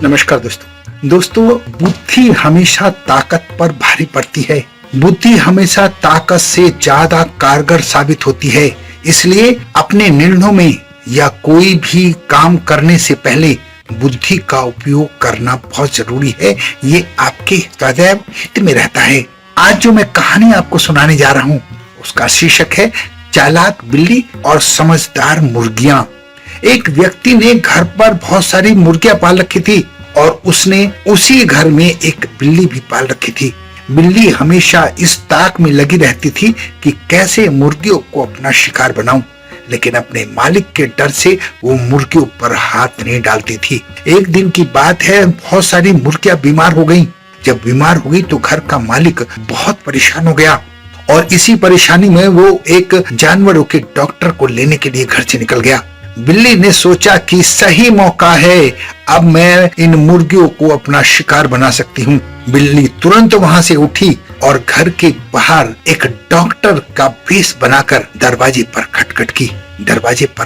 नमस्कार दोस्तों, बुद्धि हमेशा ताकत पर भारी पड़ती है। बुद्धि हमेशा ताकत से ज्यादा कारगर साबित होती है। इसलिए अपने निर्णयों में या कोई भी काम करने से पहले बुद्धि का उपयोग करना बहुत जरूरी है। ये आपके सदैव हित में रहता है। आज जो मैं कहानी आपको सुनाने जा रहा हूँ उसका शीर्षक है चालाक बिल्ली और समझदार मुर्गियां। एक व्यक्ति ने घर पर बहुत सारी मुर्गियां पाल रखी थी और उसने उसी घर में एक बिल्ली भी पाल रखी थी। बिल्ली हमेशा इस ताक में लगी रहती थी कि कैसे मुर्गियों को अपना शिकार बनाऊं, लेकिन अपने मालिक के डर से वो मुर्गियों पर हाथ नहीं डालती थी। एक दिन की बात है, बहुत सारी मुर्गियां बीमार हो गईं। जब बीमार हो गई तो घर का मालिक बहुत परेशान हो गया और इसी परेशानी में वो एक जानवरों के डॉक्टर को लेने के लिए घर से निकल गया। बिल्ली ने सोचा कि सही मौका है, अब मैं इन मुर्गियों को अपना शिकार बना सकती हूँ। बिल्ली तुरंत वहाँ से उठी और घर के बाहर एक डॉक्टर का वेश बनाकर दरवाजे पर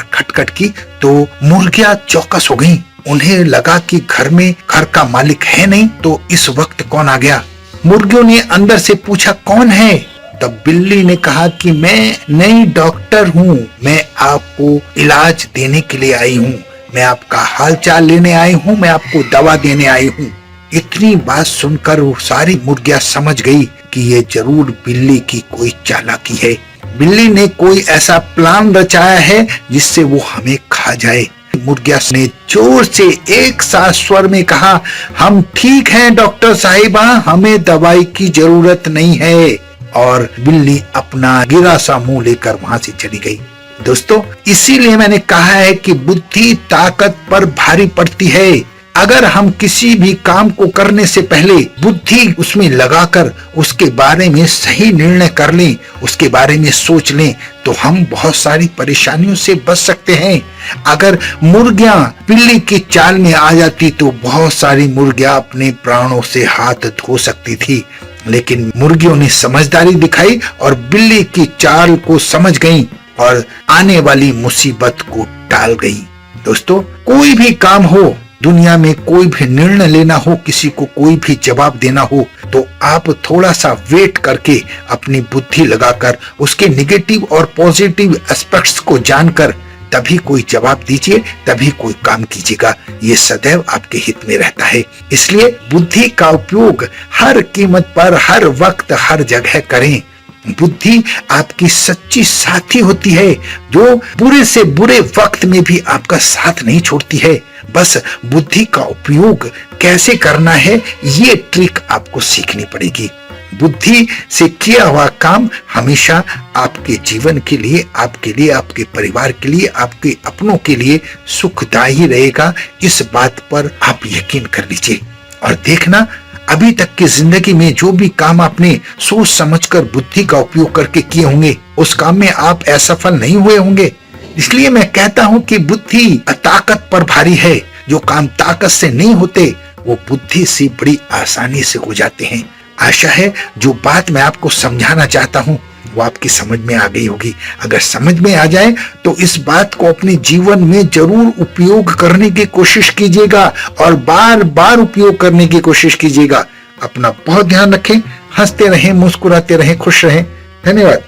खटखट की तो मुर्गियां चौकस हो गईं। उन्हें लगा कि घर में घर का मालिक है नहीं, तो इस वक्त कौन आ गया। मुर्गियों ने अंदर से पूछा, कौन है? तब बिल्ली ने कहा कि मैं नई डॉक्टर हूँ, मैं आपको इलाज देने के लिए आई हूँ, मैं आपका हालचाल लेने आई हूँ, मैं आपको दवा देने आई हूँ। इतनी बात सुनकर वो सारी मुर्गियां समझ गई कि ये जरूर बिल्ली की कोई चालाकी है। बिल्ली ने कोई ऐसा प्लान रचाया है जिससे वो हमें खा जाए। मुर्गियां ने जोर से एक साथ स्वर में कहा, हम ठीक हैं डॉक्टर साहिबा, हमें दवाई की जरूरत नहीं है। और बिल्ली अपना गिरा सा मुंह लेकर वहां से चली गई। दोस्तों, इसीलिए मैंने कहा है कि बुद्धि ताकत पर भारी पड़ती है। अगर हम किसी भी काम को करने से पहले बुद्धि उसमें लगाकर उसके बारे में सही निर्णय कर लें, उसके बारे में सोच लें, तो हम बहुत सारी परेशानियों से बच सकते हैं। अगर मुर्गियां बिल्ली की चाल में आ जाती तो बहुत सारी मुर्गियां अपने प्राणों से हाथ धो सकती थी, लेकिन मुर्गियों ने समझदारी दिखाई और बिल्ली की चाल को समझ गईं और आने वाली मुसीबत को टाल गईं। दोस्तों, कोई भी काम हो, दुनिया में कोई भी निर्णय लेना हो, किसी को कोई भी जवाब देना हो, तो आप थोड़ा सा वेट करके अपनी बुद्धि लगाकर उसके निगेटिव और पॉजिटिव एस्पेक्ट्स को जानकर तभी कोई जवाब दीजिए, तभी कोई काम कीजिएगा। ये सदैव आपके हित में रहता है। इसलिए बुद्धि का उपयोग हर कीमत पर, हर वक्त, हर जगह करें। बुद्धि आपकी सच्ची साथी होती है जो बुरे से बुरे वक्त में भी आपका साथ नहीं छोड़ती है। बस बुद्धि का उपयोग कैसे करना है, ये ट्रिक आपको सीखनी पड़ेगी। बुद्धि से किया हुआ काम हमेशा आपके जीवन के लिए, आपके परिवार के लिए, आपके अपनों के लिए सुखदायी रहेगा। इस बात पर आप यकीन कर लीजिए और देखना, अभी तक की जिंदगी में जो भी काम आपने सोच समझकर बुद्धि का उपयोग करके किए होंगे, उस काम में आप असफल नहीं हुए होंगे। इसलिए मैं कहता हूं कि बुद्धि ताकत पर भारी है। जो काम ताकत से नहीं होते वो बुद्धि से बड़ी आसानी से हो जाते हैं। आशा है जो बात मैं आपको समझाना चाहता हूँ वो आपकी समझ में आ गई होगी। अगर समझ में आ जाए तो इस बात को अपने जीवन में जरूर उपयोग करने की कोशिश कीजिएगा और बार बार उपयोग करने की कोशिश कीजिएगा। अपना बहुत ध्यान रखें, हंसते रहें, मुस्कुराते रहें, खुश रहें। धन्यवाद।